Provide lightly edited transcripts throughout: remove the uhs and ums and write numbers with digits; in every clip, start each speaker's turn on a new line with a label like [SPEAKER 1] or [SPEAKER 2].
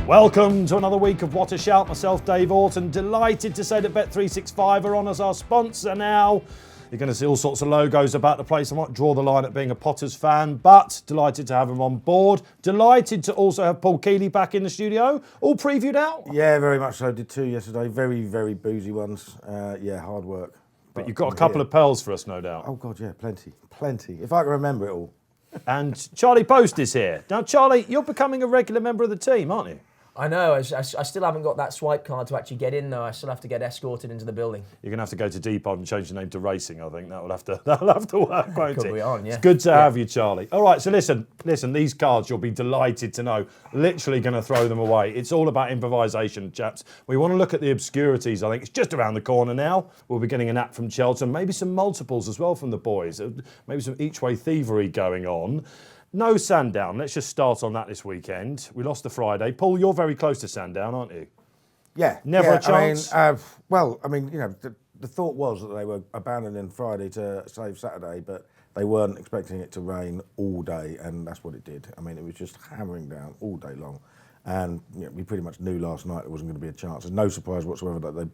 [SPEAKER 1] Welcome to another week of What a Shout. Myself, Dave Orton, delighted to say that Bet365 are on as our sponsor now. You're going to see all sorts of logos about the place. I might draw the line at being a Potters fan, but delighted to have him on board. Delighted to also have Paul Kealy back in the studio. All previewed out?
[SPEAKER 2] Yeah, very much so. Did two yesterday. Very, very boozy ones. Hard work.
[SPEAKER 1] But you've got a couple of pearls for us, no doubt.
[SPEAKER 2] Oh, God, yeah, plenty. If I can remember it all.
[SPEAKER 1] And Charlie Post is here. Now, Charlie, you're becoming a regular member of the team, aren't you?
[SPEAKER 3] I know, I still haven't got that swipe card to actually get in though. I still have to get escorted into the building.
[SPEAKER 1] You're going to have to go to Depot and change your name to Racing, I think. That'll have to work, won't it?
[SPEAKER 3] Could be on, yeah.
[SPEAKER 1] It's good to have you, Charlie. All right, so listen, these cards you'll be delighted to know. Literally going to throw them away. It's all about improvisation, chaps. We want to look at the obscurities, I think. It's just around the corner now. We'll be getting an app from Cheltenham, maybe some multiples as well from the boys. Maybe some each-way thievery going on. No Sandown. Let's just start on that this weekend. We lost the Friday. Paul, you're very close to Sandown, aren't you?
[SPEAKER 2] Yeah.
[SPEAKER 1] Never a chance?
[SPEAKER 2] The thought was that they were abandoning Friday to save Saturday, but they weren't expecting it to rain all day, and that's what it did. I mean, it was just hammering down all day long. And we pretty much knew last night there wasn't going to be a chance. There's no surprise whatsoever that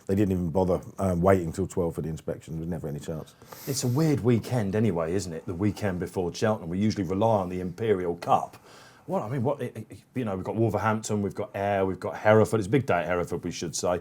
[SPEAKER 2] they didn't even bother waiting till 12 for the inspection. There was never any chance.
[SPEAKER 1] It's a weird weekend anyway, isn't it? The weekend before Cheltenham. We usually rely on the Imperial Cup. We've got Wolverhampton, we've got Ayr, we've got Hereford. It's a big day at Hereford, we should say.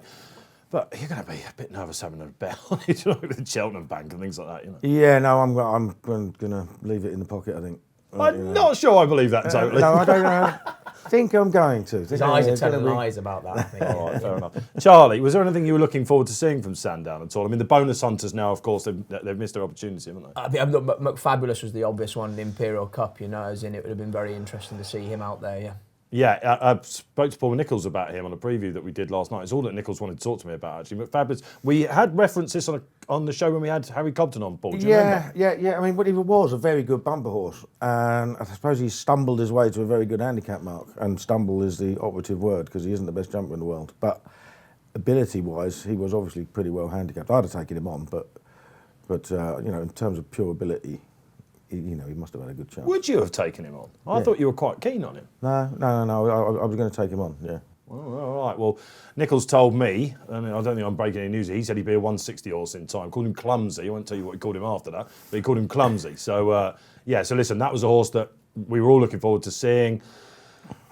[SPEAKER 1] But you're going to be a bit nervous having a bet on it, with the Cheltenham Bank and things like that,
[SPEAKER 2] Yeah, no, I'm going to leave it in the pocket, I think.
[SPEAKER 1] I'm not sure I believe that totally.
[SPEAKER 2] No, I don't know. I think I'm going to.
[SPEAKER 3] His eyes are telling lies about that, I think.
[SPEAKER 1] All right, fair enough. Charlie, was there anything you were looking forward to seeing from Sandown at all? I mean, the bonus hunters now, of course, they've missed their opportunity, haven't they?
[SPEAKER 3] McFabulous was the obvious one, the Imperial Cup, as in it would have been very interesting to see him out there, yeah.
[SPEAKER 1] Yeah, I spoke to Paul Nichols about him on a preview that we did last night. It's all that Nichols wanted to talk to me about, actually. But fabulous. We had references on the show when we had Harry Cobden on, Paul. Do you remember?
[SPEAKER 2] Yeah. I mean, what he was a very good bumper horse. And I suppose he stumbled his way to a very good handicap mark. And stumble is the operative word because he isn't the best jumper in the world. But ability-wise, he was obviously pretty well handicapped. I'd have taken him on, but in terms of pure ability, he must have had a good chance.
[SPEAKER 1] Would you have taken him on? I thought you were quite keen on him.
[SPEAKER 2] No. I was going to take him on, yeah.
[SPEAKER 1] All right. Well, Nichols told me, and I don't think I'm breaking any news, he said he'd be a 160 horse in time. Called him clumsy. I won't tell you what he called him after that, but he called him clumsy. So, so listen, that was a horse that we were all looking forward to seeing.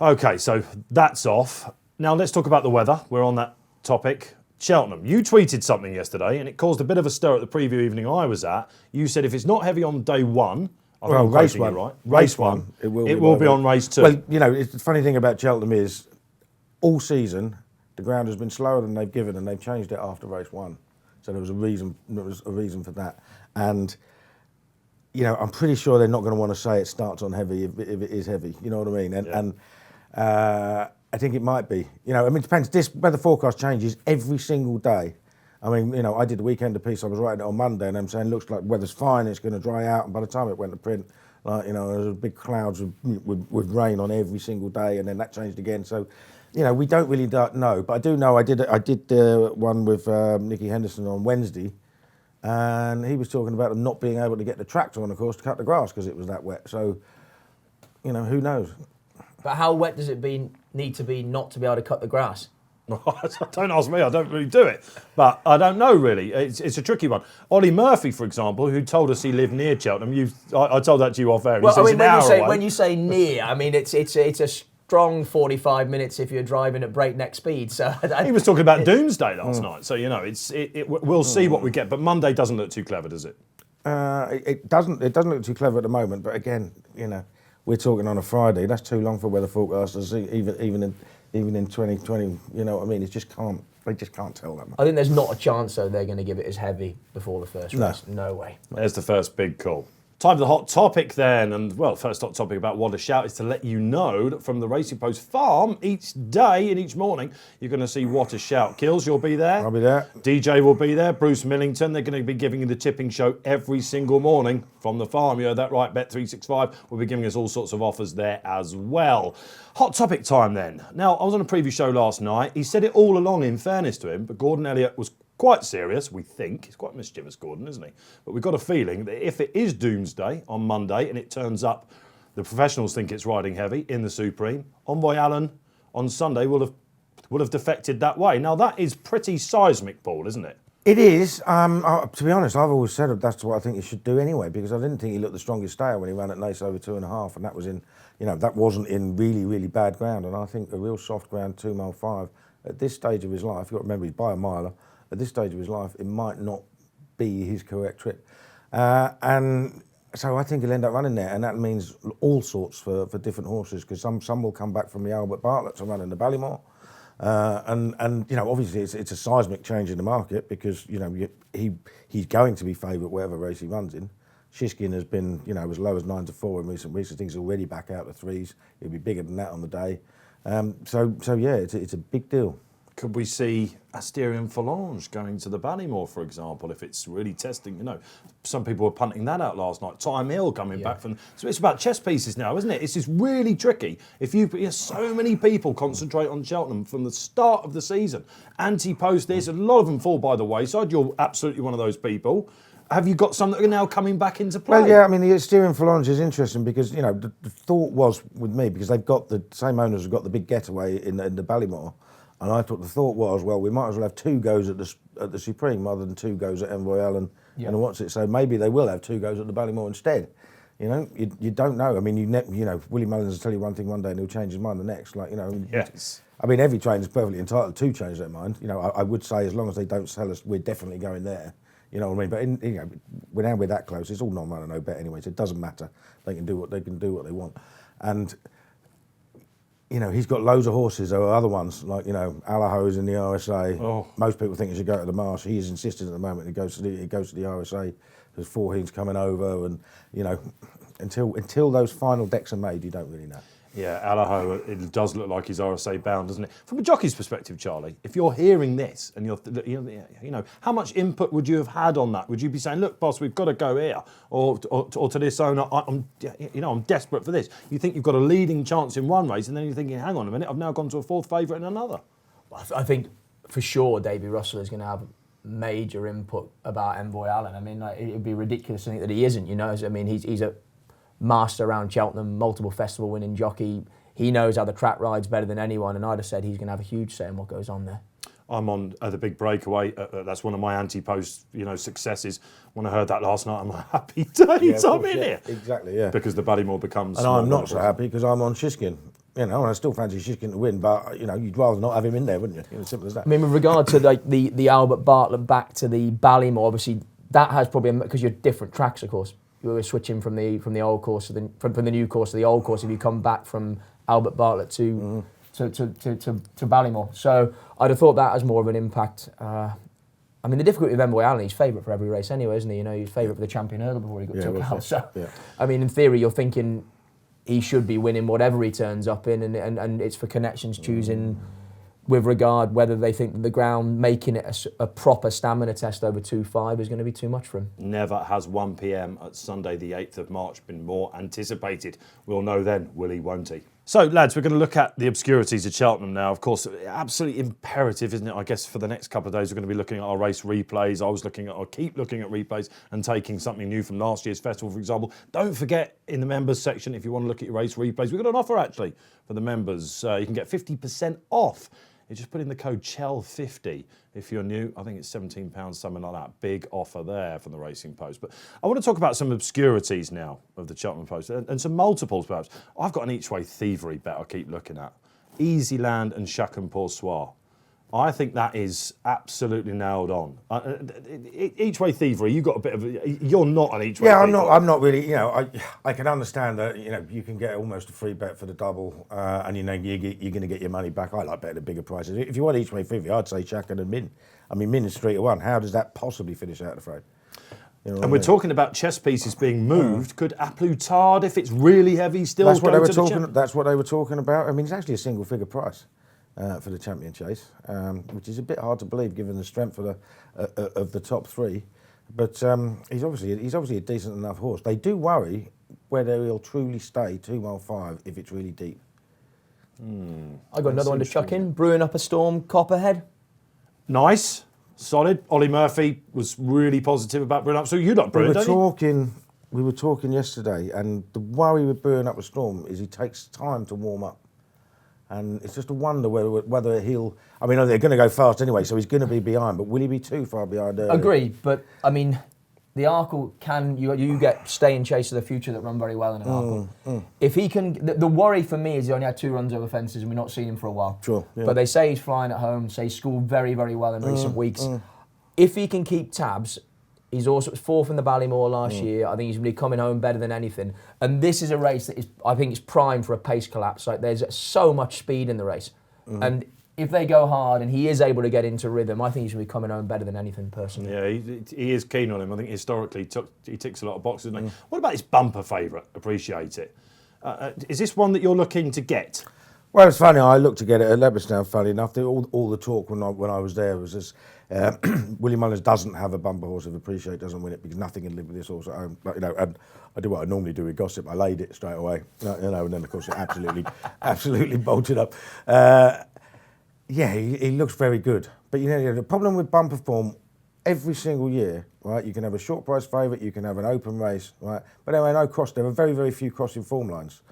[SPEAKER 1] Okay, so that's off. Now let's talk about the weather. We're on that topic. Cheltenham, you tweeted something yesterday and it caused a bit of a stir at the preview evening I was at. You said if it's not heavy on day one,
[SPEAKER 2] race one,
[SPEAKER 1] right?
[SPEAKER 2] Race one,
[SPEAKER 1] it will be on race two.
[SPEAKER 2] Well, the funny thing about Cheltenham is all season the ground has been slower than they've given, and they've changed it after race one. So there was a reason. There was a reason for that, and I'm pretty sure they're not going to want to say it starts on heavy if it is heavy. You know what I mean? And I think it might be. It depends. This weather forecast changes every single day. I mean, I did the weekend piece. I was writing it on Monday, and I'm saying, looks like weather's fine. It's going to dry out. And by the time it went to print, there was big clouds with rain on every single day, and then that changed again. So, we don't really know. But I do know I did the one with Nicky Henderson on Wednesday, and he was talking about them not being able to get the tractor on the course to cut the grass because it was that wet. So, who knows?
[SPEAKER 3] But how wet does it need to be not to be able to cut the grass?
[SPEAKER 1] Don't ask me, I don't really do it. But I don't know, really. It's a tricky one. Ollie Murphy, for example, who told us he lived near Cheltenham, I told that to you off air.
[SPEAKER 3] Well, when you say near, it's a strong 45 minutes if you're driving at breakneck speed. So
[SPEAKER 1] he was talking about Doomsday last night. So, we'll see what we get. But Monday doesn't look too clever, does it?
[SPEAKER 2] It doesn't look too clever at the moment. But again, we're talking on a Friday. That's too long for weather forecasters, even in 2020. You know what I mean? They just can't tell that much.
[SPEAKER 3] I think there's not a chance, though, they're going to give it as heavy before the first race. No way.
[SPEAKER 1] There's the first big call. Time for the hot topic then, and first hot topic about What a Shout is to let you know that from the Racing Post farm, each day and each morning, you're going to see What a Shout. Kills, you'll be there.
[SPEAKER 2] I'll be there.
[SPEAKER 1] DJ will be there. Bruce Millington, they're going to be giving you the tipping show every single morning from the farm. You heard that right, Bet365 will be giving us all sorts of offers there as well. Hot topic time then. Now, I was on a preview show last night. He said it all along, in fairness to him, but Gordon Elliott was quite serious, we think. He's quite mischievous, Gordon, isn't he? But we've got a feeling that if it is Doomsday on Monday and it turns up, the professionals think it's riding heavy in the Supreme, Envoy Allen on Sunday will have defected that way. Now that is pretty seismic, Paul, isn't it?
[SPEAKER 2] It is. To be honest, I've always said that's what I think he should do anyway, because I didn't think he looked the strongest stayer when he ran at Nace over 2.5, and that was in, that wasn't in really, really bad ground. And I think a real soft ground 2 mile 5 at this stage of his life, you've got to remember he's by a miler. At this stage of his life, it might not be his correct trip, and so I think he'll end up running there, and that means all sorts for different horses, because some will come back from the Albert Bartlett to run in the Ballymore. And obviously it's a seismic change in the market, because he's going to be favourite whatever race he runs in. Shishkin has been as low as 9 to 4 in recent weeks. I think he's already back out to 3s. He'll be bigger than that on the day. So yeah, it's a big deal.
[SPEAKER 1] Could we see Asterion Forlange going to the Ballymore, for example, if it's really testing? Some people were punting that out last night. Time Hill coming back from. So it's about chess pieces now, isn't it? It's just really tricky. So many people concentrate on Cheltenham from the start of the season. Anti-post this, a lot of them fall by the wayside. You're absolutely one of those people. Have you got some that are now coming back into play?
[SPEAKER 2] Well, yeah, I mean, the Asterion Forlange is interesting because, the thought was with me, because they've got the same owners have got the big getaway in the Ballymore. And I thought the thought was, well, we might as well have 2 goes at the Supreme rather than 2 goes at Envoyal and what's it. So maybe they will have 2 goes at the Ballymore instead. You don't know. I mean, Willie Mullins will tell you one thing one day and he'll change his mind the next.
[SPEAKER 1] Yes.
[SPEAKER 2] I mean, every trainer's perfectly entitled to change their mind. I would say as long as they don't tell us we're definitely going there. You know what I mean? But now we're that close. It's all non-run and no bet anyway. So it doesn't matter. They can do what they want. And he's got loads of horses. There are other ones like Allaho's in the RSA.
[SPEAKER 1] Oh. Most
[SPEAKER 2] people think he should go to the Marsh. He is insistent at the moment. He goes to the RSA. There's 4 heats coming over, and until those final decks are made, you don't really know.
[SPEAKER 1] Yeah, Allaho, it does look like he's RSA bound, doesn't it? From a jockey's perspective, Charlie, if you're hearing this and how much input would you have had on that? Would you be saying, "Look, boss, we've got to go here," or to this owner, I'm desperate for this? You think you've got a leading chance in one race, and then you're thinking, "Hang on a minute, I've now gone to a 4th favourite in another."
[SPEAKER 3] I think for sure Davy Russell is going to have major input about Envoy Allen. I mean, it'd be ridiculous to think that he isn't. I mean, he's a master around Cheltenham, multiple festival winning jockey. He knows how the track rides better than anyone, and I'd have said he's going to have a huge say in what goes on there.
[SPEAKER 1] I'm on the big breakaway. That's one of my anti-post, successes. When I heard that last night, I'm like, happy days.
[SPEAKER 2] Yeah,
[SPEAKER 1] I'm in here.
[SPEAKER 2] Exactly, yeah.
[SPEAKER 1] Because the Ballymore becomes.
[SPEAKER 2] And I'm not so happy because I'm on Shishkin. And I still fancy Shishkin to win, but you'd rather not have him in there, wouldn't you? Simple as that.
[SPEAKER 3] I mean, with regard to the Albert Bartlett back to the Ballymore, obviously that has probably, because you're different tracks, of course. You were switching from the old course from the new course to the old course if you come back from Albert Bartlett to Ballymore. So I'd have thought that has more of an impact. I mean, the difficulty with Envoy Allen, he's favourite for every race anyway, isn't he? He's favourite for the champion hurdle before he got took out. So, I mean, in theory, you're thinking he should be winning whatever he turns up in, and it's for connections choosing with regard whether they think that the ground making it a proper stamina test over 2.5 is going to be too much for him.
[SPEAKER 1] Never has 1 p.m. at Sunday the 8th of March been more anticipated. We'll know then, will he, won't he? So, lads, we're going to look at the obscurities of Cheltenham now. Of course, absolutely imperative, isn't it? I guess for the next couple of days, we're going to be looking at our race replays. I'll keep looking at replays and taking something new from last year's festival, for example. Don't forget, in the members section, if you want to look at your race replays, we've got an offer, actually, for the members. You can get 50% off. You just put in the code CHEL50 if you're new. I think it's £17, something like that. Big offer there from the Racing Post. But I want to talk about some obscurities now of the Cheltenham Post and some multiples perhaps. I've got an each-way thievery bet I keep looking at. Easyland and Chacun Pour Soi. I think that is absolutely nailed on. Each-way thievery, you've got a bit of you're not an each-way
[SPEAKER 2] thievery.
[SPEAKER 1] thievery.
[SPEAKER 2] I'm not really, I can understand that, you can get almost a free bet for the double and you're going to get your money back. I like betting at bigger prices. If you want each-way thievery, I'd say Chacun and Min. I mean, Min is 3-1. How does that possibly finish out the fray?
[SPEAKER 1] And we're talking about chess pieces being moved. Could A Plus Tard, if it's really heavy, still
[SPEAKER 2] that's
[SPEAKER 1] go
[SPEAKER 2] what
[SPEAKER 1] to
[SPEAKER 2] That's what they were talking about. I mean, it's actually a single-figure price. For the champion chase, which is a bit hard to believe given the strength of the top 3, but he's obviously a decent enough horse. They do worry whether he'll truly stay 2 mile 5 if it's really deep.
[SPEAKER 3] I got another one to chuck in. Brewing Up a Storm, Copperhead.
[SPEAKER 1] Nice, solid. Ollie Murphy was really positive about Brewing Up. So you like Brewing, don't you?
[SPEAKER 2] We were talking yesterday, and the worry with Brewing Up a Storm is he takes time to warm up. And it's just a wonder whether he'll. I mean, they're going to go fast anyway, so he's going to be behind. But will he be too far behind?
[SPEAKER 3] Agree, but I mean, the Arkle you get stay and chase of the future that run very well in an Arkle. If he can, the worry for me is he only had 2 runs over fences and we've not seen him for a while.
[SPEAKER 2] Sure. Yeah.
[SPEAKER 3] But they say he's flying at home. Say he's scored very, very well in recent weeks. If he can keep tabs. He's also 4th in the Ballymore last year. I think he's going to be coming home better than anything. And this is a race that I think is primed for a pace collapse. Like there's so much speed in the race. And if they go hard and he is able to get into rhythm, I think he's going to be coming home better than anything personally.
[SPEAKER 1] Yeah, he is keen on him. I think historically he ticks a lot of boxes. Doesn't he? What about his bumper favourite? Appreciate it. Is this one that you're looking to get?
[SPEAKER 2] Well, it's funny. I looked to get it at Leopardstown. Funny enough, all the talk when I was there was this: Willie Mullins doesn't have a bumper horse if Appreciate doesn't win it because nothing can live with this horse at home. But, and I did what I normally do with gossip. I laid it straight away, and then of course it absolutely bolted up. Yeah, he looks very good. But the problem with bumper form, every single year, right? You can have a short price favourite, you can have an open race, right? But there are no cross. There are very, very few crossing form lines.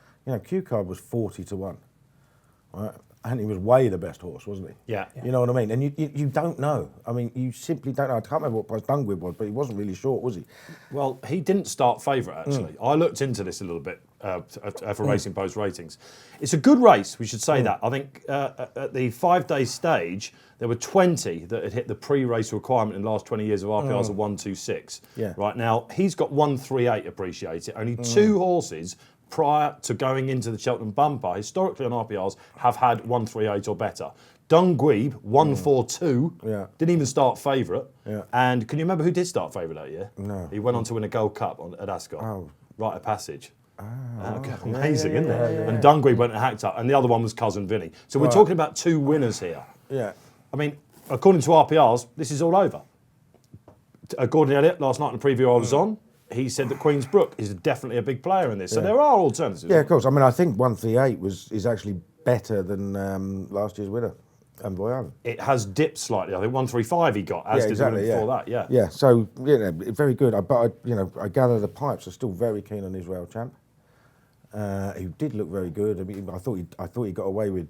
[SPEAKER 2] Q Card was 40-1. Right. And he was way the best horse, wasn't he?
[SPEAKER 1] Yeah.
[SPEAKER 2] You know what I mean? And you don't know. I mean, you simply don't know. I can't remember what price Dungwib was, but he wasn't really short, was he?
[SPEAKER 1] Well, he didn't start favourite, actually. I looked into this a little bit for Racing Post ratings. It's a good race, we should say that. I think at the 5-day stage, there were 20 that had hit the pre-race requirement in the last 20 years of RPRs of 126.
[SPEAKER 2] Yeah.
[SPEAKER 1] Right now, he's got 138, Appreciate it. Only 2 horses prior to going into the Cheltenham bumper, historically on RPRs, have had 138 or better. Dungweeb, 142, didn't even start favourite.
[SPEAKER 2] Yeah.
[SPEAKER 1] And can you remember who did start favourite that year?
[SPEAKER 2] No.
[SPEAKER 1] He went on to win a Gold Cup at Ascot.
[SPEAKER 2] Oh.
[SPEAKER 1] Rite of Passage.
[SPEAKER 2] Okay.
[SPEAKER 1] Amazing, isn't it? And Dungweeb went and hacked up, and the other one was Cousin Vinny. So we're talking about 2 winners here.
[SPEAKER 2] Yeah.
[SPEAKER 1] I mean, according to RPRs, this is all over. Gordon Elliott, last night in the preview I was on, he said that Queen's Brook is definitely a big player in this. So there are alternatives.
[SPEAKER 2] Yeah, of course. I mean, I think 138 is actually better than last year's winner, Voyage.
[SPEAKER 1] It has dipped slightly. I think 135 he got, as did the winner before that. Yeah.
[SPEAKER 2] Yeah. So very good. But I gather the Pipes are still very keen on Israel Champ. He did look very good. I mean, I thought he got away with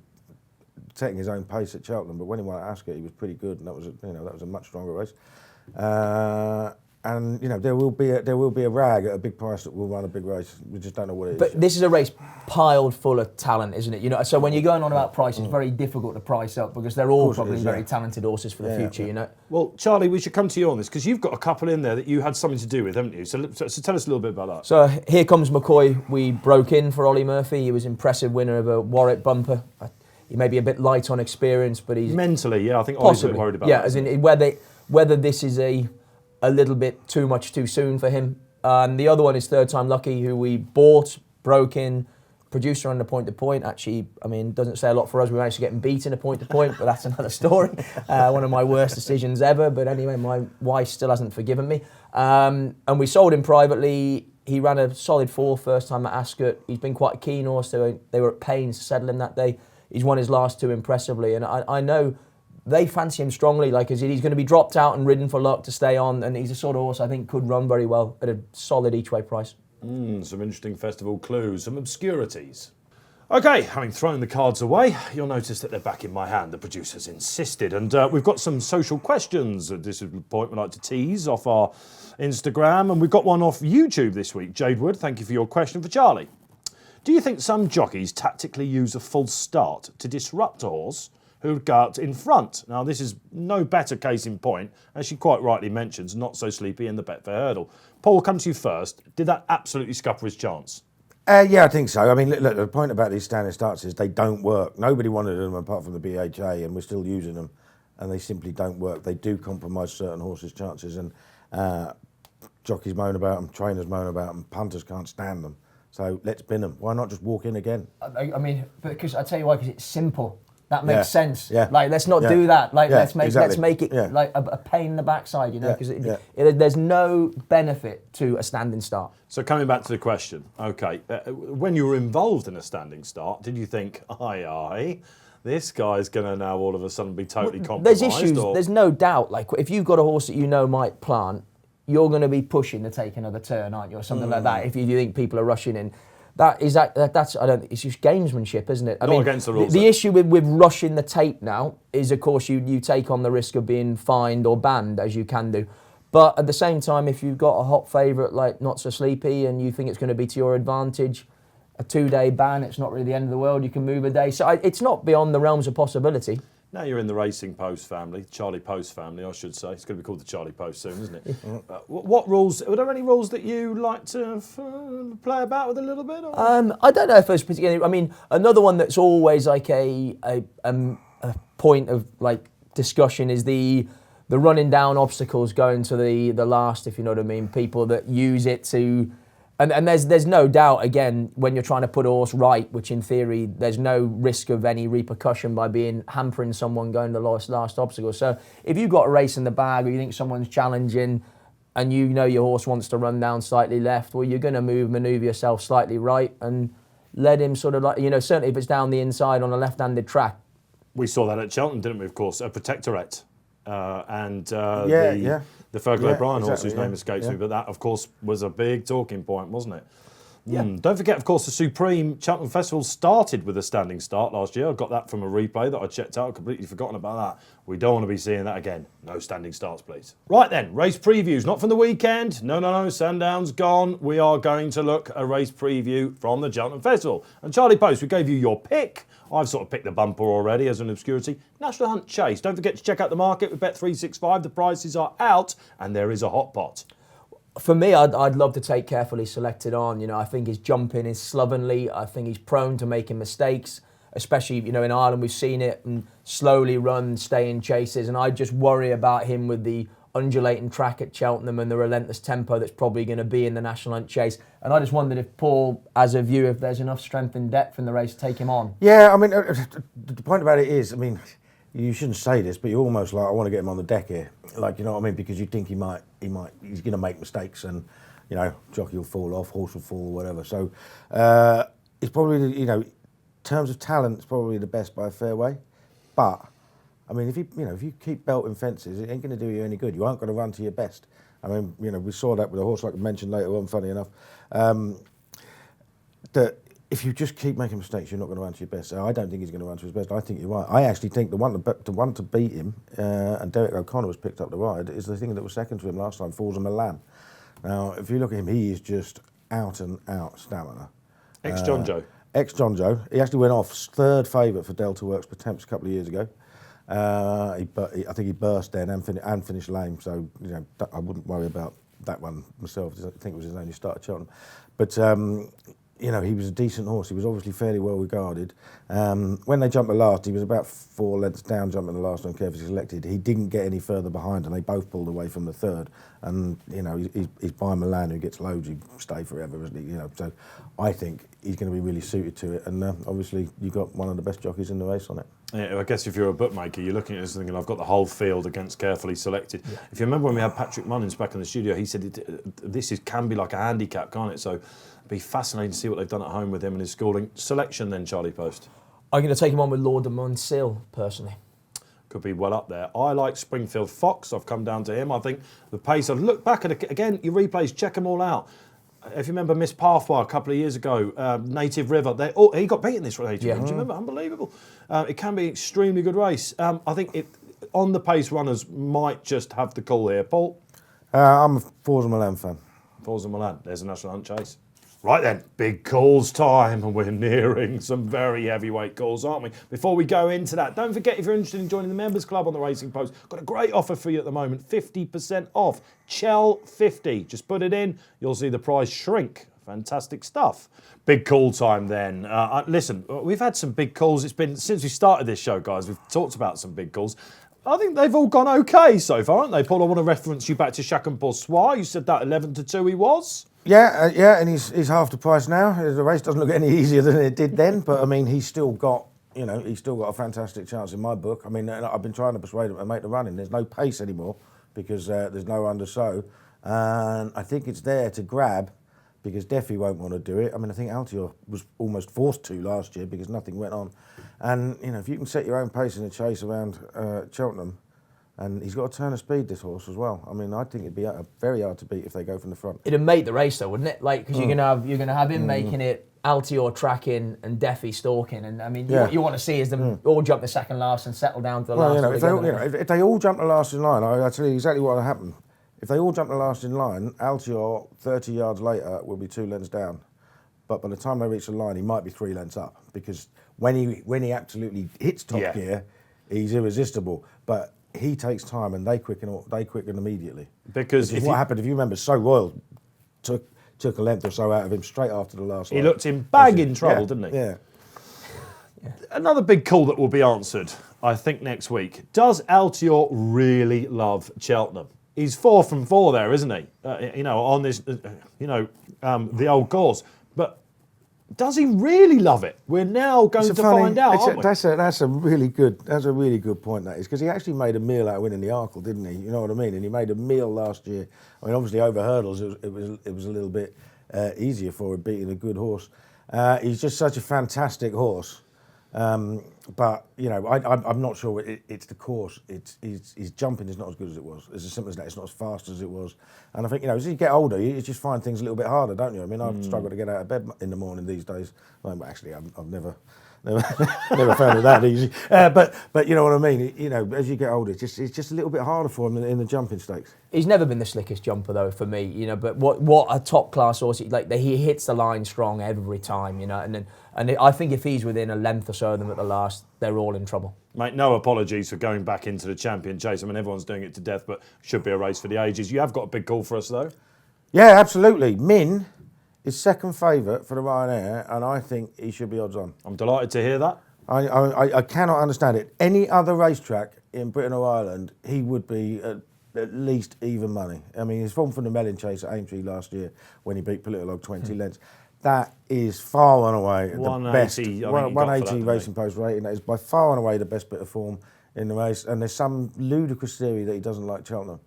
[SPEAKER 2] setting his own pace at Cheltenham, but when he won at Ascot, he was pretty good, and that was a much stronger race. And there will be a rag at a big price that will run a big race. We just don't know what it is.
[SPEAKER 3] But this is a race piled full of talent, isn't it? So when you're going on about price, it's very difficult to price up because they're all probably very talented horses for the future. Well,
[SPEAKER 1] Charlie, we should come to you on this because you've got a couple in there that you had something to do with, haven't you? So tell us a little bit about that.
[SPEAKER 3] So here comes McCoy. We broke in for Ollie Murphy. He was impressive winner of a Warwick bumper. He may be a bit light on experience, but he's
[SPEAKER 1] mentally, I think Ollie's a bit worried about that.
[SPEAKER 3] Yeah, as in whether this is a little bit too much too soon for him. And the other one is Third Time Lucky, who we bought, broke in, producer on the point to point. Actually, I mean, doesn't say a lot for us. We managed to get him beaten a point to point, but that's another story. One of my worst decisions ever. But anyway, my wife still hasn't forgiven me. And we sold him privately. He ran a solid 4th first time at Ascot. He's been quite a keen horse. They were at pains to settle him that day. He's won his last 2 impressively. And I know they fancy him strongly, he's going to be dropped out and ridden for luck to stay on, and he's a sort of horse I think could run very well at a solid each-way price.
[SPEAKER 1] Some interesting festival clues, some obscurities. Okay, having thrown the cards away, you'll notice that they're back in my hand. The producers insisted, and we've got some social questions. This is the point we like to tease off our Instagram, and we've got one off YouTube this week. Jade Wood, thank you for your question for Charlie. Do you think some jockeys tactically use a false start to disrupt a horse who would go out in front? Now, this is no better case in point, as she quite rightly mentions, Not So Sleepy in the Betfair Hurdle. Paul, come to you first. Did that absolutely scupper his chance?
[SPEAKER 2] Yeah, I think so. I mean, look, the point about these standing starts is they don't work. Nobody wanted them apart from the BHA, and we're still using them, and they simply don't work. They do compromise certain horses' chances, and jockeys moan about them, trainers moan about them, punters can't stand them. So let's bin them. Why not just walk in again?
[SPEAKER 3] I mean, because I tell you why, because it's simple. That makes sense.
[SPEAKER 2] Yeah.
[SPEAKER 3] Let's not do that. Let's make it
[SPEAKER 2] Yeah.
[SPEAKER 3] like a pain in the backside, because there's no benefit to a standing start.
[SPEAKER 1] So coming back to the question, okay, when you were involved in a standing start, did you think, aye, this guy's going to now all of a sudden be totally compromised?
[SPEAKER 3] There's issues. There's no doubt. If you've got a horse that might plant, you're going to be pushing to take another turn, aren't you, or something like that, if you think people are rushing in. that's I don't think it's just gamesmanship, isn't it? I
[SPEAKER 1] Not against the rules,
[SPEAKER 3] The
[SPEAKER 1] though.
[SPEAKER 3] issue with rushing the tape now is, of course, you take on the risk of being fined or banned, as you can do. But at the same time, if you've got a hot favourite like Not So Sleepy and you think it's going to be to your advantage, a 2-day ban, it's not really the end of the world. You can move a day. So it's not beyond the realms of possibility.
[SPEAKER 1] Now you're in the Racing Post family, Charlie Post family, I should say. It's going to be called the Charlie Post soon, isn't it? What rules, were there any rules that you like to play about with a little bit? Or?
[SPEAKER 3] I don't know if it's particularly. I mean, another one that's always like a point of like discussion is the running down obstacles going to the last, if you know what I mean. People that use it to. And there's no doubt, again, when you're trying to put a horse right, which in theory there's no risk of any repercussion by being hampering someone going to the last obstacle. So if you've got a race in the bag or you think someone's challenging and you know your horse wants to run down slightly left, well, you're going to manoeuvre yourself slightly right and let him sort of like, certainly if it's down the inside on a left-handed track.
[SPEAKER 1] We saw that at Cheltenham, didn't we, of course, a protectorate. The Fergal O'Brien horse, whose name escapes me, but that, of course, was a big talking point, wasn't it? Yeah. Don't forget, of course, the Supreme Cheltenham Festival started with a standing start last year. I got that from a replay that I checked out. I'd completely forgotten about that. We don't want to be seeing that again. No standing starts, please. Right then, race previews, not from the weekend. No, Sandown's gone. We are going to look at a race preview from the Cheltenham Festival. And Charlie Post, we gave you your pick. I've sort of picked the bumper already as an obscurity. National Hunt Chase. Don't forget to check out the market with Bet365. The prices are out and there is a hot pot.
[SPEAKER 3] For me, I'd love to take Carefully Selected on. I think his jumping is slovenly. I think he's prone to making mistakes, especially, in Ireland we've seen it, and slowly run, stay in chases. And I just worry about him with the undulating track at Cheltenham and the relentless tempo that's probably going to be in the National Hunt Chase. And I just wondered if Paul has a view if there's enough strength and depth in the race to take him on.
[SPEAKER 2] Yeah, I mean, the point about it is, I mean, you shouldn't say this, but you're almost like, I want to get him on the deck here. Like, you know what I mean? Because you think he's going to make mistakes and, jockey will fall off, horse will fall, whatever. So it's probably, in terms of talent, it's probably the best by a fair way. But I mean, if you keep belting fences, it ain't going to do you any good. You aren't going to run to your best. I mean, we saw that with a horse like I mentioned later on, funny enough, that if you just keep making mistakes, you're not going to run to your best. So I don't think he's going to run to his best. I think you're right. I actually think the one to beat him, and Derek O'Connor was picked up the ride, is the thing that was second to him last time, Falls of Milan. Now, if you look at him, he is just out and out stamina.
[SPEAKER 1] Ex-John Joe.
[SPEAKER 2] Ex-John Joe. He actually went off third favourite for Delta Works Pertemps a couple of years ago. I think he burst then and finished lame, so I wouldn't worry about that one myself. I think it was his only start at Cheltenham. But he was a decent horse. He was obviously fairly well regarded. When they jumped the last, he was about 4 lengths down jumping the last on Carefully Selected. He didn't get any further behind, and they both pulled away from the third. And he's by Milan, who gets loads, he stay forever, isn't he? So I think he's going to be really suited to it. And obviously, you've got one of the best jockeys in the race on it.
[SPEAKER 1] Yeah, I guess if you're a bookmaker, you're looking at this thinking, I've got the whole field against Carefully Selected. Yeah. If you remember when we had Patrick Mullins back in the studio, he said can be like a handicap, can't it? So it'd be fascinating to see what they've done at home with him and his schooling. Selection then, Charlie Post?
[SPEAKER 3] I'm going to take him on with Lord de Monsil, personally.
[SPEAKER 1] Could be well up there. I like Springfield Fox. I've come down to him. I think the pace, I've looked back at it, again, your replays, check them all out. If you remember Miss Pathway a couple of years ago, Native River, he got beaten this Native River. Do you remember? Unbelievable. It can be an extremely good race. I think on the pace runners might just have the call here. Paul?
[SPEAKER 2] I'm a Falls of Milan fan.
[SPEAKER 1] Falls of Milan. There's a National Hunt Chase. Right then, big calls time, and we're nearing some very heavyweight calls, aren't we? Before we go into that, don't forget, if you're interested in joining the Members Club on the Racing Post, got a great offer for you at the moment, 50% off. Chel 50. Just put it in, you'll see the price shrink. Fantastic stuff. Big call time then. Listen, we've had some big calls. It's been, since we started this show, guys, we've talked about some big calls. I think they've all gone okay so far, aren't they? Paul, I want to reference you back to Chacun Pour Soi. You said that 11-2 he was.
[SPEAKER 2] Yeah, and he's half the price now. The race doesn't look any easier than it did then, but I mean, he's still got a fantastic chance in my book. I mean, I've been trying to persuade him to make the running. There's no pace anymore because there's no undersow, and I think it's there to grab because Deffy won't want to do it. I mean, I think Altior was almost forced to last year because nothing went on, and if you can set your own pace in a chase around Cheltenham. And he's got a turn of speed, this horse, as well. I mean, I think it'd be very hard to beat if they go from the front.
[SPEAKER 3] It'd make the race, though, wouldn't it? Like, because you're gonna have him making it Altior tracking and Deffy stalking, and I mean,
[SPEAKER 2] Yeah.
[SPEAKER 3] what you want to see is them all jump the second last and settle down to the
[SPEAKER 2] Well,
[SPEAKER 3] last.
[SPEAKER 2] if they all jump the last in line, I'll tell you exactly what will happen. If they all jump the last in line, Altior 30 yards later will be 2 lengths down. But by the time they reach the line, he might be 3 lengths up, because when he absolutely hits top gear, he's irresistible. But he takes time, and they quicken immediately.
[SPEAKER 1] Because
[SPEAKER 2] Which is what happened, if you remember, So Royal took a length or so out of him straight after the last
[SPEAKER 1] he
[SPEAKER 2] line.
[SPEAKER 1] looked in bagging trouble, didn't he?
[SPEAKER 2] Yeah.
[SPEAKER 1] Another big call that will be answered, I think, next week. Does Altior really love Cheltenham? He's 4 from 4 there, isn't he? On this, the old course. But does he really love it? We're now going to find out, aren't we?
[SPEAKER 2] That's a really good point, that is, because he actually made a meal out of winning the Arkle, didn't he? You know what I mean? And he made a meal last year. I mean, obviously over hurdles it was a little bit easier for him, beating a good horse. He's just such a fantastic horse. But I'm not sure it's the course. His jumping is not as good as it was. It's as simple as that. It's not as fast as it was. And I think as you get older, you just find things a little bit harder, don't you? I mean, I struggle to get out of bed in the morning these days. Well, actually, I've never found it that easy. But you know what I mean. As you get older, it's just a little bit harder for him in the jumping stakes.
[SPEAKER 3] He's never been the slickest jumper though for me, But what a top class horse, he hits the line strong every time, And I think if he's within a length or so of them at the last, they're all in trouble.
[SPEAKER 1] Mate, no apologies for going back into the champion chase. I mean, everyone's doing it to death, but should be a race for the ages. You have got a big call for us, though.
[SPEAKER 2] Yeah, absolutely. Min is second favourite for the Ryanair, and I think he should be odds on.
[SPEAKER 1] I'm delighted to hear that.
[SPEAKER 2] I cannot understand it. Any other racetrack in Britain or Ireland, he would be at least even money. I mean, his form from the Melon Chase at Aintree last year when he beat Politolog 20 lengths. That is far and away the best. 180 Racing Post rating. That is by far and away the best bit of form in the race. And there's some ludicrous theory that he doesn't like Cheltenham.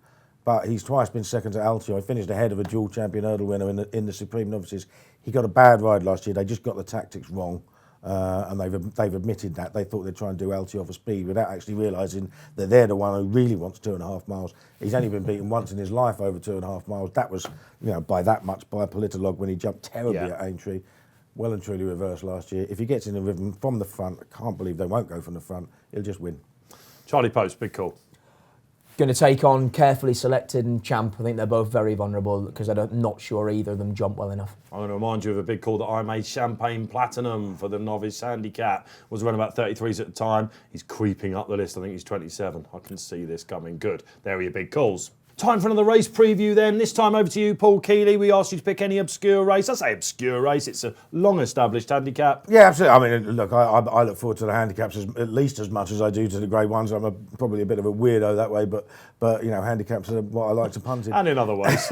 [SPEAKER 2] But he's twice been second to Altior. He finished ahead of a dual champion hurdle winner in the Supreme Novices. He got a bad ride last year. They just got the tactics wrong. And they've admitted that. They thought they'd try and do Altior for speed without actually realising that they're the one who really wants 2.5 miles. He's only been beaten once in his life over 2.5 miles. That was, by that much by Politolog when he jumped terribly at Aintree. Well and truly reversed last year. If he gets in the rhythm from the front, I can't believe they won't go from the front. He'll just win.
[SPEAKER 1] Charlie Post, big call.
[SPEAKER 3] Going to take on Carefully Selected and Champ. I think they're both very vulnerable because I'm not sure either of them jump well enough.
[SPEAKER 1] I'm going to remind you of a big call that I made. Champagne Platinum for the novice handicap. Was around about 33s at the time. He's creeping up the list. I think he's 27. I can see this coming good. There are your big calls. Time for another race preview then. This time over to you, Paul Kealy. We asked you to pick any obscure race. I say obscure race. It's a long-established handicap.
[SPEAKER 2] Yeah, absolutely. I mean, look, I look forward to the handicaps at least as much as I do to the Grade 1s. I'm probably a bit of a weirdo that way, but handicaps are what I like to punt in.
[SPEAKER 1] And in other ways.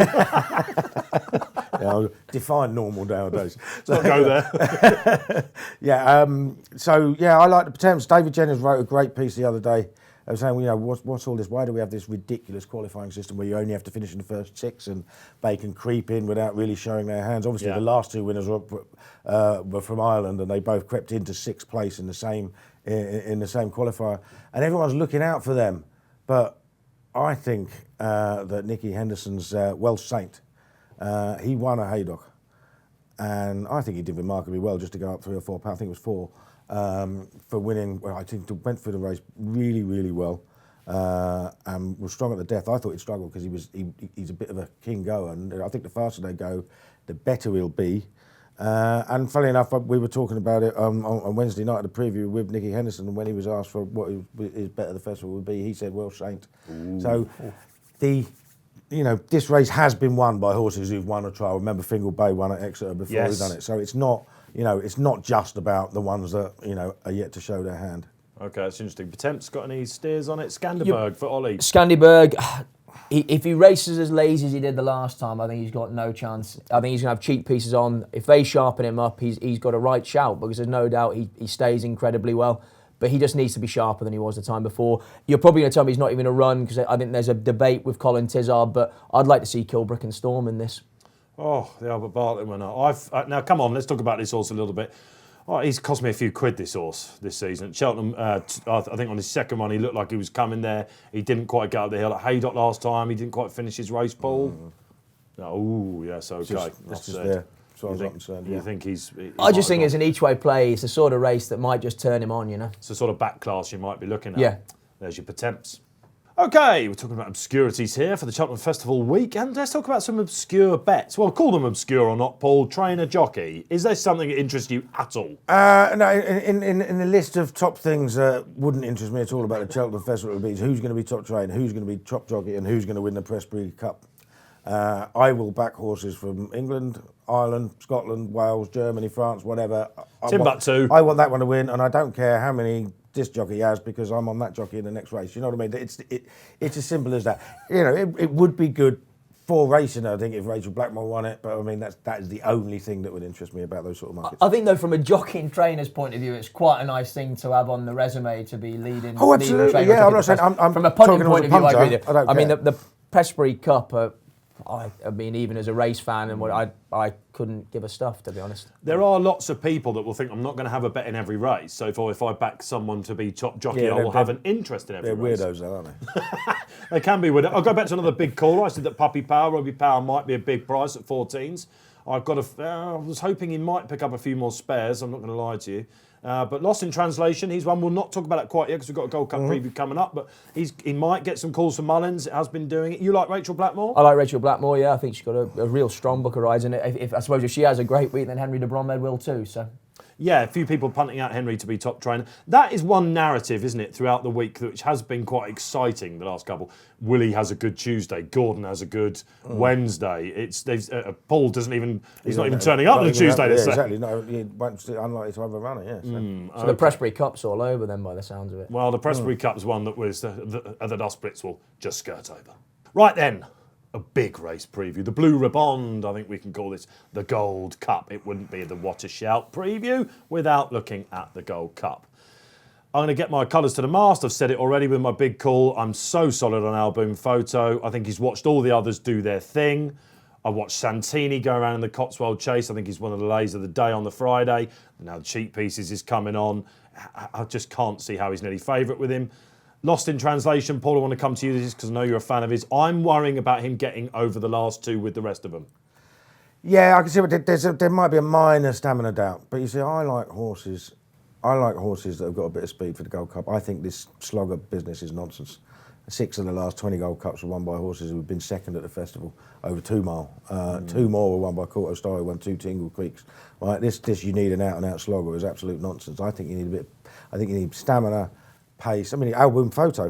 [SPEAKER 2] I'll define normal nowadays.
[SPEAKER 1] Let's not go there.
[SPEAKER 2] I like the attempts. David Jennings wrote a great piece the other day. I was saying, what's all this? Why do we have this ridiculous qualifying system where you only have to finish in the first 6 and they can creep in without really showing their hands? Obviously, the last 2 winners were from Ireland, and they both crept into 6th place in the same qualifier, and everyone's looking out for them. But I think that Nicky Henderson's Welsh Saint, he won a Haydock, and I think he did remarkably well just to go up 3 or 4 pounds. I think it was 4. For winning. Well, I think went through the race really, really well, and was strong at the death. I thought he'd struggle because he's a bit of a king goer, and I think the faster they go, the better he'll be. And funnily enough, we were talking about it on Wednesday night at the preview with Nicky Henderson, and when he was asked for what his bet of the festival would be, he said Welsh Saint. Ooh. So this race has been won by horses who've won a trial. Remember, Fingal Bay won at Exeter before he'd done it. So it's not. It's not just about the ones that, are yet to show their hand.
[SPEAKER 1] Okay, that's interesting. Potemp's got any steers on it? Skanderberg for Ollie.
[SPEAKER 3] Skanderberg, if he races as lazy as he did the last time, I think he's got no chance. I think he's going to have cheap pieces on. If they sharpen him up, he's got a right shout, because there's no doubt he stays incredibly well. But he just needs to be sharper than he was the time before. You're probably going to tell me he's not even a run, because I think there's a debate with Colin Tizard, but I'd like to see Kilbrick and Storm in this.
[SPEAKER 1] Oh, the Albert Bartlett winner. Now, come on, let's talk about this horse a little bit. Oh, he's cost me a few quid, this horse, this season. At Cheltenham, I think on his second one, he looked like he was coming there. He didn't quite get up the hill. At Haydock last time, he didn't quite finish his race, Paul. Oh, yes, okay.
[SPEAKER 2] It's just there. as far as I'm concerned.
[SPEAKER 1] You think he
[SPEAKER 3] I just think it's an each-way play. It's the sort of race that might just turn him on, you know.
[SPEAKER 1] It's the sort of back class you might be looking at.
[SPEAKER 3] Yeah.
[SPEAKER 1] There's your Potemps. Okay, we're talking about obscurities here for the Cheltenham Festival week, and let's talk about some obscure bets. Well, call them obscure or not, Paul. Trainer, jockey. Is there something that interests you at all?
[SPEAKER 2] No, in the list of top things that wouldn't interest me at all about the Cheltenham Festival would be who's going to be top trainer, who's going to be top jockey, and who's going to win the Prestbury Cup. I will back horses from England, Ireland, Scotland, Wales, Germany, France, whatever.
[SPEAKER 1] Timbuktu.
[SPEAKER 2] I want that one to win, and I don't care how many this jockey has because I'm on that jockey in the next race. You know what I mean? It's as simple as that. You know, it would be good for racing, I think, if Rachel Blackmore won it. But I mean, that is the only thing that would interest me about those sort of markets.
[SPEAKER 3] I think, though, from a jockey and trainer's point of view, it's quite a nice thing to have on the resume to be leading.
[SPEAKER 2] Oh, absolutely.
[SPEAKER 3] Leading
[SPEAKER 2] Yeah, I'm not saying I'm
[SPEAKER 3] from a punting
[SPEAKER 2] talking
[SPEAKER 3] point
[SPEAKER 2] as
[SPEAKER 3] of
[SPEAKER 2] a
[SPEAKER 3] view. I agree
[SPEAKER 2] punter,
[SPEAKER 3] with you.
[SPEAKER 2] I don't
[SPEAKER 3] mean,
[SPEAKER 2] care.
[SPEAKER 3] the Prestbury Cup. I mean, even as a race fan, and what I couldn't give a stuff, to be honest.
[SPEAKER 1] There are lots of people that will think I'm not going to have a bet in every race. So if I back someone to be top jockey, I will have an interest in every race.
[SPEAKER 2] They're weirdos, though, aren't they?
[SPEAKER 1] They can be weird. I'll go back to another big call. I said that Puppy Power, Robbie Power might be a big price at 14s. I was hoping he might pick up a few more spares. I'm not going to lie to you. But Lost in Translation, he's one. We'll not talk about it quite yet because we've got a Gold Cup preview coming up. But he might get some calls from Mullins. It has been doing it. You like Rachel Blackmore?
[SPEAKER 3] I like Rachel Blackmore, yeah. I think she's got a real strong book of rides in it. I suppose if she has a great week, then Henry de Bromhead will too. So.
[SPEAKER 1] Yeah, a few people punting out Henry to be top trainer. That is one narrative, isn't it, throughout the week, which has been quite exciting the last couple. Willie has a good Tuesday. Gordon has a good Wednesday. Paul doesn't even. He's not even turning up on Tuesday.
[SPEAKER 2] Exactly. No, he won't. Unlikely to have a runner. Yeah.
[SPEAKER 3] So the Prestbury Cup's all over then, by the sounds of it.
[SPEAKER 1] Well, the Prestbury Cup's one that was that us Brits will just skirt over. Right then. A big race preview. The Blue Riband, I think we can call this the Gold Cup. It wouldn't be the What a Shout preview without looking at the Gold Cup. I'm going to get my colours to the mast. I've said it already with my big call. I'm so solid on Album Photo. I think he's watched all the others do their thing. I watched Santini go around in the Cotswold Chase. I think he's one of the lays of the day on the Friday. Now the Cheap Pieces is coming on. I just can't see how he's nearly favourite with him. Lost in Translation, Paul, I want to come to you because I know you're a fan of his. I'm worrying about him getting over the last two with the rest of them.
[SPEAKER 2] Yeah, I can see there might be a minor stamina doubt. But you see, I like horses that have got a bit of speed for the Gold Cup. I think this slogger business is nonsense. 6 of the last 20 Gold Cups were won by horses who have been second at the festival over 2 mile. 2 more were won by Courto Star, who won 2 Tingle Creeks. Right, this you need an out-and-out slogger is absolute nonsense. I think you need stamina, pace. I mean, Album Photo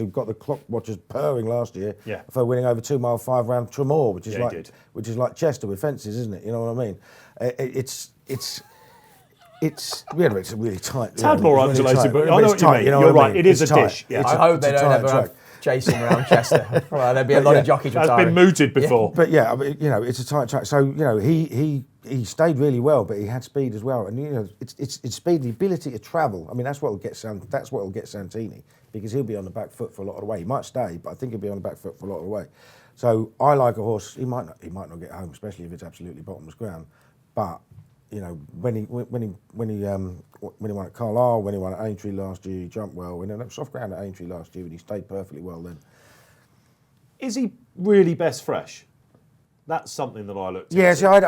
[SPEAKER 2] got the clock watchers purring last year for winning over 2 mile 5 round Tremor, which is like Chester with fences, isn't it? You know what I mean? It's a really tight.
[SPEAKER 1] Tad more undulated, but I know what you mean.
[SPEAKER 2] You know
[SPEAKER 1] You're
[SPEAKER 2] what I
[SPEAKER 1] right.
[SPEAKER 2] mean?
[SPEAKER 1] It is
[SPEAKER 2] It's
[SPEAKER 1] a
[SPEAKER 2] tight.
[SPEAKER 1] dish. Yeah.
[SPEAKER 3] I hope they don't ever
[SPEAKER 2] track.
[SPEAKER 3] have chasing around Chester. Well, there'd be a lot of jockeys
[SPEAKER 1] That's
[SPEAKER 3] retiring.
[SPEAKER 1] been mooted before.
[SPEAKER 2] But yeah, I mean, it's a tight track. So he stayed really well, but he had speed as well. And it's speed, the ability to travel. I mean, that's what will get Santini, because he'll be on the back foot for a lot of the way. He might stay, but I think he'll be on the back foot for a lot of the way. So I like a horse. He might not get home, especially if it's absolutely bottomless ground. But when he won at Carlisle, when he won at Aintree last year, he jumped well. When he went soft ground at Aintree last year, and he stayed perfectly well then.
[SPEAKER 1] Is he really best fresh? That's something that I looked at.
[SPEAKER 2] Yeah, see,
[SPEAKER 1] he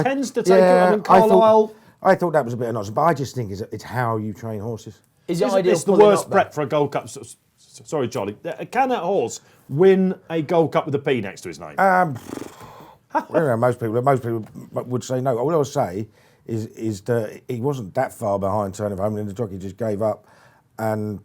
[SPEAKER 1] tends to take it. I mean, Carlisle.
[SPEAKER 2] I thought that was a bit of nonsense, but I just think it's how you train horses.
[SPEAKER 3] Is it ideal?
[SPEAKER 1] It's the worst prep for a Gold Cup. Sorry, Charlie. Can that horse win a Gold Cup with a P next to his name?
[SPEAKER 2] Most people would say no. All I would say is that he wasn't that far behind turning home, and the jockey just gave up. And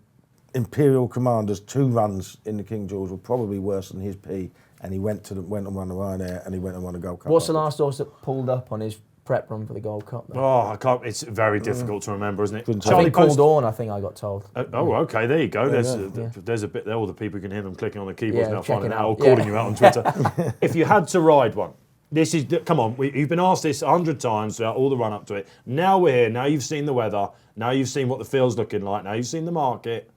[SPEAKER 2] Imperial Commander's 2 runs in the King George were probably worse than his P, and he went and won the Ryanair, and he went and won a Gold Cup.
[SPEAKER 3] What's the last horse that pulled up on his prep run for the Gold Cup? Then?
[SPEAKER 1] Oh, I can't. It's very difficult to remember, isn't it?
[SPEAKER 3] I think Called On, I think I got told.
[SPEAKER 1] Okay, there you go. There's a bit there. All the people can hear them clicking on the keyboards now, finding out, or calling you out on Twitter. If you had to ride one, this is come on. You've been asked this 100 times throughout all the run up to it. Now we're here. Now you've seen the weather. Now you've seen what the field's looking like. Now you've seen the market.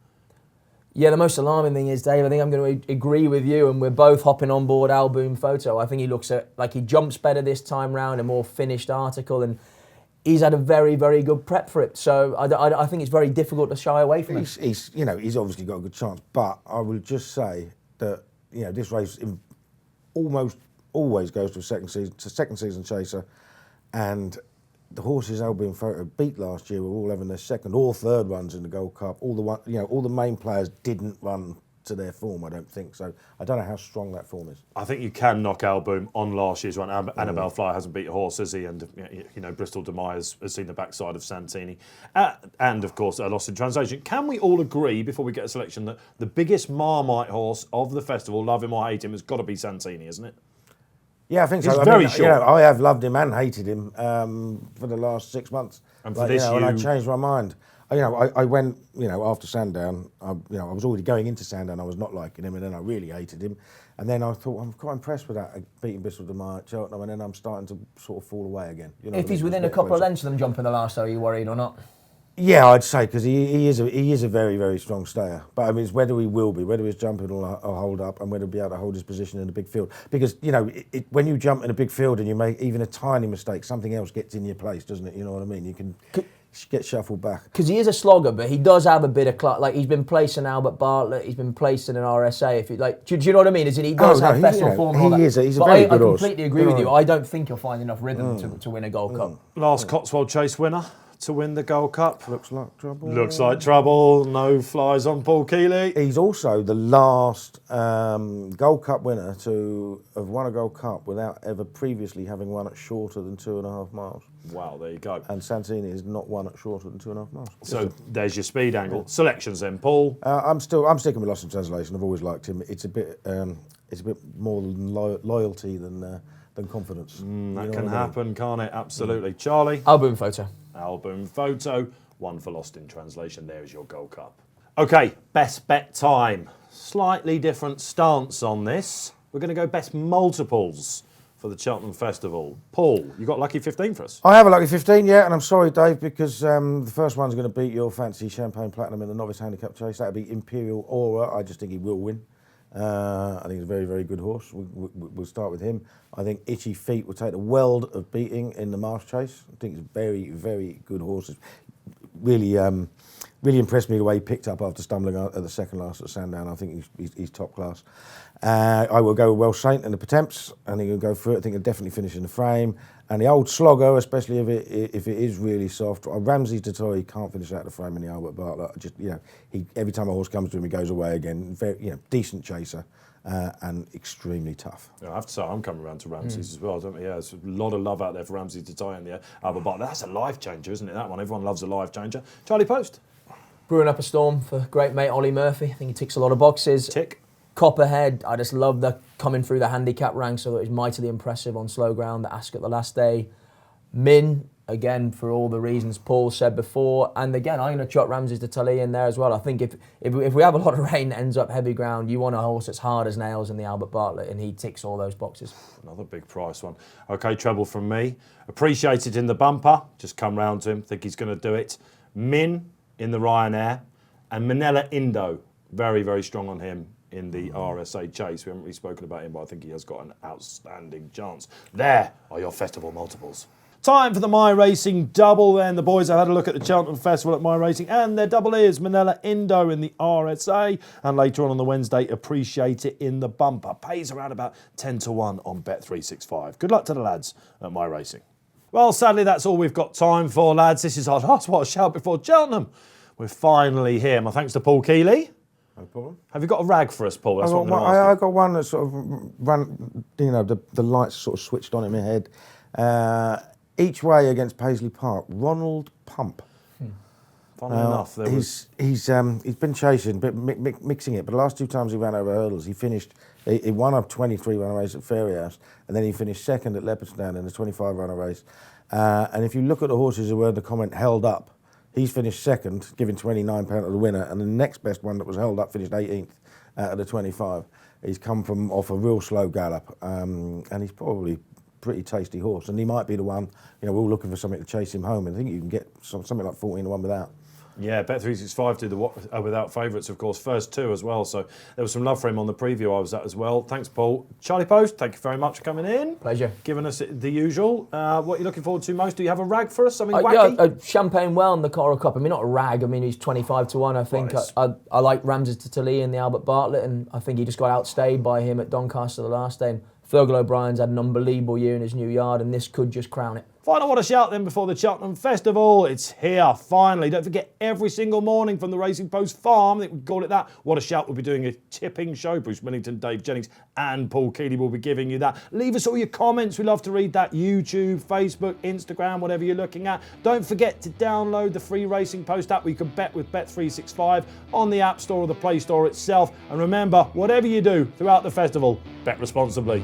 [SPEAKER 3] Yeah, the most alarming thing is, Dave, I think I'm going to agree with you, and we're both hopping on board Album Photo. I think he looks like he jumps better this time round, a more finished article, and he's had a very, very good prep for it. So I think it's very difficult to shy away from him.
[SPEAKER 2] He's obviously got a good chance, but I will just say that this race almost always goes to a second season chaser, and the horses Albion Photo beat last year were all having their second or third runs in the Gold Cup. All the main players didn't run to their form, I don't think. So I don't know how strong that form is.
[SPEAKER 1] I think you can knock Alboom on last year's run. Annabelle Fly hasn't beat a horse, has he? And Bristol Demai has seen the backside of Santini, and of course, Lost in Translation. Can we all agree before we get a selection that the biggest Marmite horse of the festival, love him or hate him, has got to be Santini, isn't it?
[SPEAKER 2] Yeah, I think so.
[SPEAKER 1] He's
[SPEAKER 2] I
[SPEAKER 1] very
[SPEAKER 2] mean,
[SPEAKER 1] short.
[SPEAKER 2] I have loved him and hated him for the last 6 months.
[SPEAKER 1] And for this,
[SPEAKER 2] and I changed my mind. I went, after Sandown. I was already going into Sandown. I was not liking him, and then I really hated him. And then I thought, I'm quite impressed with that beating Bristol Demai at Cheltenham, and then I'm starting to sort of fall away again.
[SPEAKER 3] If he's within a couple of lengths of them jumping the last, are you worried or not?
[SPEAKER 2] Yeah, I'd say, because he is a very, very strong stayer. But I mean, it's whether he will be, whether his jumping will hold up, and whether he'll be able to hold his position in a big field. Because, when you jump in a big field and you make even a tiny mistake, something else gets in your place, doesn't it? You know what I mean? You can get shuffled back.
[SPEAKER 3] Because he is a slogger, but he does have a bit of class. Like, he's been placed in Albert Bartlett, he's been placed in an RSA. If you like, do you know what I mean? Is it? He does have festival form. And all that.
[SPEAKER 2] He's a
[SPEAKER 3] but
[SPEAKER 2] very good horse.
[SPEAKER 3] I completely agree with you. I don't think he'll find enough rhythm to win a Gold Cup.
[SPEAKER 1] Last Cotswold Chase winner to win the Gold Cup.
[SPEAKER 2] Looks like trouble.
[SPEAKER 1] Looks like trouble. No flies on Paul Kealy.
[SPEAKER 2] He's also the last Gold Cup winner to have won a Gold Cup without ever previously having won at shorter than 2.5 miles.
[SPEAKER 1] Wow, there you go.
[SPEAKER 2] And Santini has not won at shorter than 2.5 miles.
[SPEAKER 1] So there's your speed angle. Selections then, Paul.
[SPEAKER 2] I'm sticking with Lost in Translation. I've always liked him. It's a bit more loyalty than confidence.
[SPEAKER 1] That can happen, can't it? Absolutely. Charlie.
[SPEAKER 3] Album photo.
[SPEAKER 1] Album photo. One for Lost in Translation. There is your Gold Cup. Okay, best bet time. Slightly different stance on this. We're going to go best multiples for the Cheltenham Festival. Paul, you got lucky 15 for us.
[SPEAKER 2] I have a lucky 15, yeah, and I'm sorry, Dave, because the first one's going to beat your fancy Champagne Platinum in the Novice Handicap Chase. That'll be Imperial Aura. I just think he will win. I think he's a very, very good horse. We'll start with him. I think Itchy Feet will take the world of beating in the Marsh Chase. I think he's a very, very good horse. Really impressed me the way he picked up after stumbling at the second last at Sandown. I think he's top class. I will go with Welsh Saint in the Pertemps. I think he'll go through it. I think he'll definitely finish in the frame. And the old slogger, especially if it is really soft, Ramsey Dettori can't finish out the frame in the Albert Bartlett. Every time a horse comes to him, he goes away again. Very, decent chaser and extremely tough.
[SPEAKER 1] Yeah, I have to say, I'm coming around to Ramsey's as well. There's a lot of love out there for Ramsey Dettori in the Albert Bartlett. That's a life changer, isn't it? That one, everyone loves a life changer. Charlie Post.
[SPEAKER 3] Brewing up a storm for great mate Ollie Murphy. I think he ticks a lot of boxes.
[SPEAKER 1] Tick.
[SPEAKER 3] Copperhead, I just love the coming through the handicap ranks, so that was mightily impressive on slow ground, the Ascot the last day. Min, again, for all the reasons Paul said before. And again, I'm going to chuck Ramses de Tully in there as well. I think if we have a lot of rain that ends up heavy ground, you want a horse that's hard as nails in the Albert Bartlett, and he ticks all those boxes.
[SPEAKER 1] Another big price one. Okay, treble from me. Appreciate it in the bumper. Just come round to him. Think he's going to do it. Min in the Ryanair. And Manila Indo. Very, very strong on him in the RSA Chase. We haven't really spoken about him, but I think he has got an outstanding chance. There are your festival multiples. Time for the My Racing double then. The boys have had a look at the Cheltenham Festival at My Racing, and their double is Manila Indo in the RSA. And later on the Wednesday, Appreciate It in the bumper. Pays around about 10 to 1 on Bet365. Good luck to the lads at My Racing. Well, sadly, that's all we've got time for, lads. This is our last What a Shout before Cheltenham. We're finally here. My thanks to Paul Kealy.
[SPEAKER 2] No problem.
[SPEAKER 1] Have you got a rag for us, Paul? That's what I'm going to ask
[SPEAKER 2] I got one that sort of ran, the lights sort of switched on in my head. Each way against Paisley Park, Ronald Pump.
[SPEAKER 1] Funnily enough,
[SPEAKER 2] he's been chasing, but mixing it. But the last 2 times he ran over hurdles, he won a 23-runner race at Fairyhouse, and then he finished second at Leopardstown in the 25-runner race. And if you look at the horses who were in the comment held up, he's finished second, giving £29 to the winner, and the next best one that was held up finished 18th out of the 25. He's come from off a real slow gallop, and he's probably a pretty tasty horse, and he might be the one. We're all looking for something to chase him home, and I think you can get something like 14 to 1 without.
[SPEAKER 1] Yeah, Bet365 did the without favourites, of course, first 2 as well. So there was some love for him on the preview I was at as well. Thanks, Paul. Charlie Post, thank you very much for coming in.
[SPEAKER 3] Pleasure.
[SPEAKER 1] Giving us the usual. What are you looking forward to most? Do you have a rag for us? Something wacky?
[SPEAKER 3] Yeah, Champagne Well in the Coral Cup. I mean, not a rag. I mean, he's 25 to 1. I think I like Ramses de Tully in the Albert Bartlett, and I think he just got outstayed by him at Doncaster the last day. And Fergal O'Brien's had an unbelievable year in his new yard, and this could just crown it.
[SPEAKER 1] Final What a Shout then before the Cheltenham Festival. It's here, finally. Don't forget, every single morning from the Racing Post Farm, I think we call it that, What a Shout will be doing a tipping show. Bruce Millington, Dave Jennings and Paul Kealy will be giving you that. Leave us all your comments. We love to read that. YouTube, Facebook, Instagram, whatever you're looking at. Don't forget to download the free Racing Post app where you can bet with Bet365 on the App Store or the Play Store itself. And remember, whatever you do throughout the festival, bet responsibly.